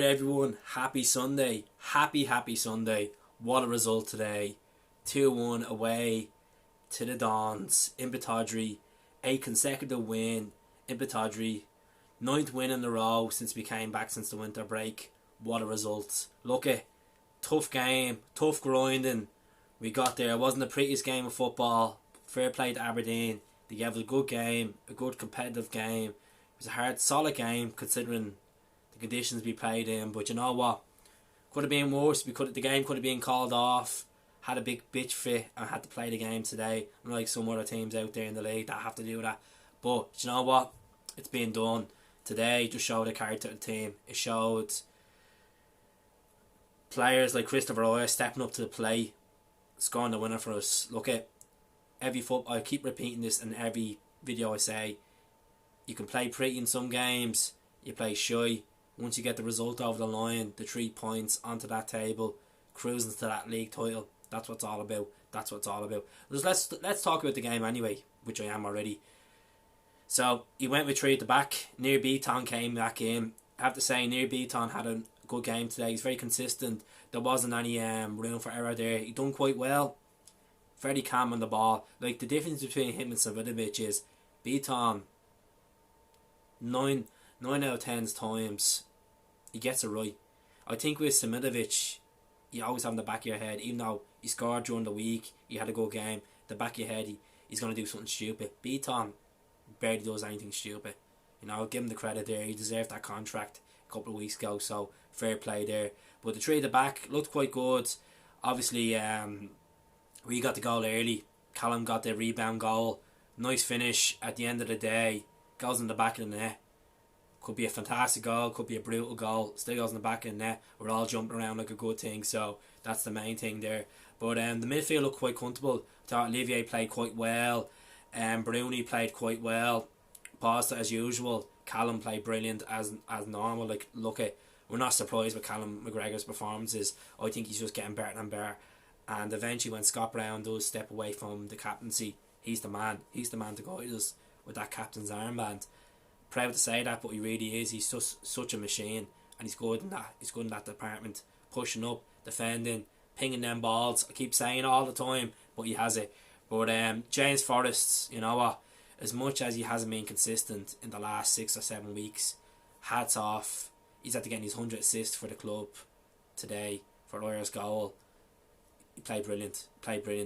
everyone, happy Sunday. Happy Sunday. What a result today. 2-1 away to the Dons in Pittodrie. A consecutive win in Pittodrie. 9th win in a row since we came back since the winter break. What a result. Look at tough game, tough grinding. We got there. It wasn't the prettiest game of football. Fair play to Aberdeen. They gave us a good game, a good competitive game. It was a hard, solid game considering the conditions we played in. But you know what? Could have been worse. The game could have been called off. Had a big bitch fit and had to play the game today. Unlike some other teams out there in the league that have to do that. But you know what? It's been done. Today just showed the character of the team. It showed players like Christopher Ajer stepping up to the plate, scoring the winner for us. Look at every football. I keep repeating this in every video I say. You can play pretty in some games. You play shy. Once you get the result over the line, the 3 points onto that table, cruising to that league title. That's what it's all about. That's what it's all about. Let's talk about the game anyway, which I am already. So he went with 3 at the back. Near Beaton came back in. I have to say, Near Beaton had a good game today. He's very consistent. There wasn't any room for error there. He done quite well. Very calm on the ball. Like the difference between him and Savinovic is Beaton 9 out of 10 times he gets it right. I think with Savinovic, you always have in the back of your head, even though he scored during the week, he had a good game, the back of your head he's going to do something stupid. Beaton barely does anything stupid. You know, give him the credit there. He deserved that contract a couple of weeks ago, so fair play there. But the 3 at the back looked quite good. Obviously, we got the goal early. Callum got the rebound goal. Nice finish at the end of the day. Goes in the back of the net. Could be a fantastic goal, could be a brutal goal. Still goes in the back of the net. We're all jumping around like a good thing, so that's the main thing there. But the midfield looked quite comfortable. Thought Olivier played quite well. Bruni played quite well. Pasta as usual. Callum played brilliant as normal. Like, look at, we're not surprised with Callum McGregor's performances. I think he's just getting better and better. And eventually when Scott Brown does step away from the captaincy, he's the man. He's the man to guide us with that captain's armband. Proud to say that, but he really is. He's just such a machine, and he's good in that. He's good in that department, pushing up, defending, pinging them balls. I keep saying it all the time, but he has it. But James Forrest, you know what? As much as he hasn't been consistent in the last 6 or 7 weeks, hats off. He's had to get his 100 assists for the club today for Ajer's goal. He played brilliant.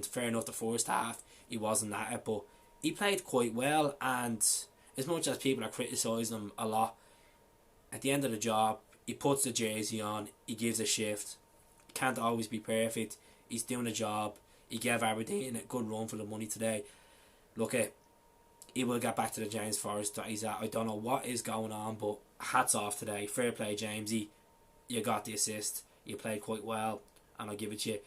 Fair enough, the first half he wasn't at it, but he played quite well. And as much as people are criticising him a lot, at the end of the job, he puts the jersey on, he gives a shift. Can't always be perfect. He's doing a job. He gave Aberdeen a good run for the money today. Look at, he will get back to the James Forrest that he's at. I don't know what is going on, but hats off today. Fair play, Jamesy. You got the assist. You played quite well, and I'll give it to you.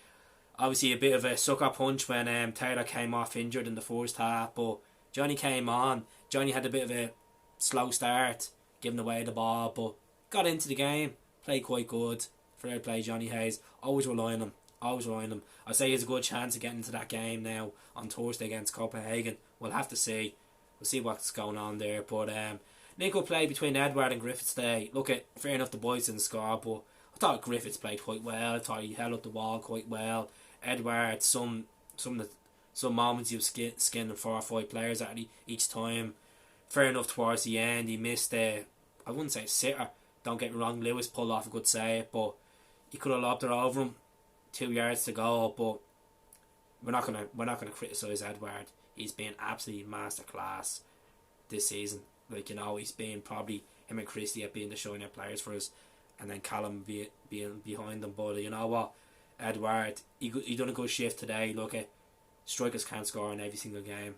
Obviously, a bit of a sucker punch when Taylor came off injured in the first half, but Johnny came on. Johnny had a bit of a slow start, giving away the ball, but got into the game, played quite good. Fair play, Johnny Hayes. Always rely on him. I say he has a good chance of getting into that game now on Thursday against Copenhagen. We'll have to see. We'll see what's going on there. But Nico played between Edward and Griffiths today. Look at, fair enough, the boys didn't score, but I thought Griffiths played quite well. I thought he held up the ball quite well. Edward, some moments he was skinning 4 or 5 players at each time. Fair enough, towards the end he missed I wouldn't say sitter, don't get me wrong, Lewis pulled off a good save, but he could have lobbed it over him. 2 yards to go, but we're not gonna criticise Edward. He's been absolutely masterclass this season. Like, you know, he's been probably, him and Christie have been the shining players for us, and then Callum being behind them. But you know what, Edward, he done a good shift today. Look at, strikers can't score in every single game,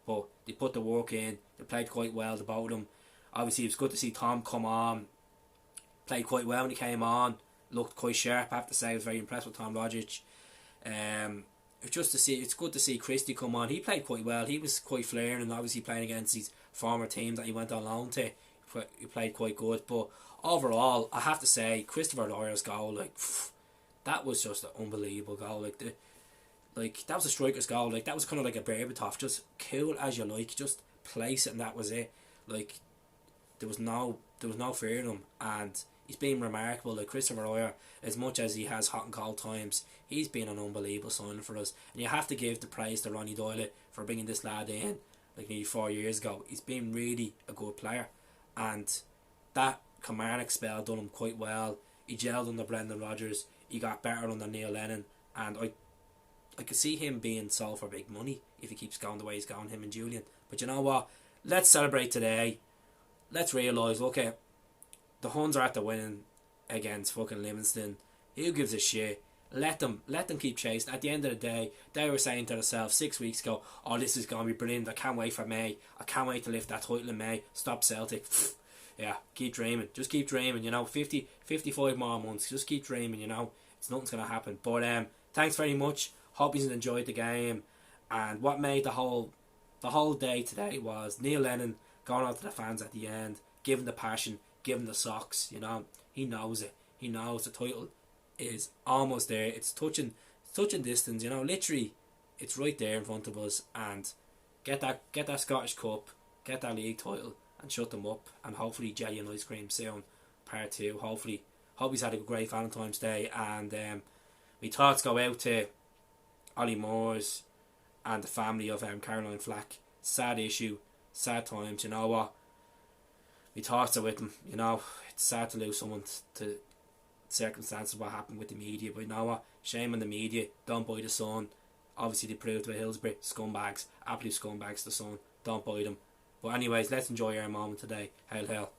but they put the work in. They played quite well, the both of them. Obviously, it was good to see Tom come on. Played quite well when he came on. Looked quite sharp, I have to say. I was very impressed with Tom Rogic. It's good to see Christie come on. He played quite well. He was quite flaring, and obviously playing against his former team that he went on loan to, he played quite good. But overall, I have to say, Christopher Ajer's goal, that was just an unbelievable goal. That was a striker's goal. That was kind of like a Berbatov, just cool as you like, just place it, and that was it. There was no fear in him, and he's been remarkable. Like Christopher Ajer, as much as he has hot and cold times, he's been an unbelievable signing for us. And you have to give the praise to Ronnie Doyle for bringing this lad in like nearly 4 years ago. He's been really a good player, and that Kilmarnock spell done him quite well. He gelled under Brendan Rodgers. He got better under Neil Lennon, and I could see him being sold for big money if he keeps going the way he's going, him and Julian. But you know what? Let's celebrate today. Let's realise, okay, the Huns are at the winning against fucking Livingston. Who gives a shit? Let them keep chasing. At the end of the day, they were saying to themselves 6 weeks ago, oh, this is going to be brilliant. I can't wait for May. I can't wait to lift that title in May. Stop Celtic. Yeah, keep dreaming. Just keep dreaming, 55 more months. Just keep dreaming, It's nothing's going to happen. But thanks very much. Hope you enjoyed the game. And what made the whole day today was Neil Lennon going out to the fans at the end, giving the passion, giving the socks. He knows it. He knows the title is almost there. It's touching distance. Literally, it's right there in front of us. And get that Scottish Cup, get that league title, and shut them up. And hopefully, jelly and ice cream soon. Part 2. Hopefully, hope he's had a great Valentine's Day. And my thoughts go out to Ollie Moores and the family of Caroline Flack. Sad issue, sad times. You know what? My thoughts are with them. It's sad to lose someone to circumstances what happened with the media. But you know what? Shame on the media. Don't buy the Sun. Obviously they proved with Hillsborough. Scumbags. Absolute scumbags, the Sun. Don't buy them. But anyways, let's enjoy our moment today. Hail, hail.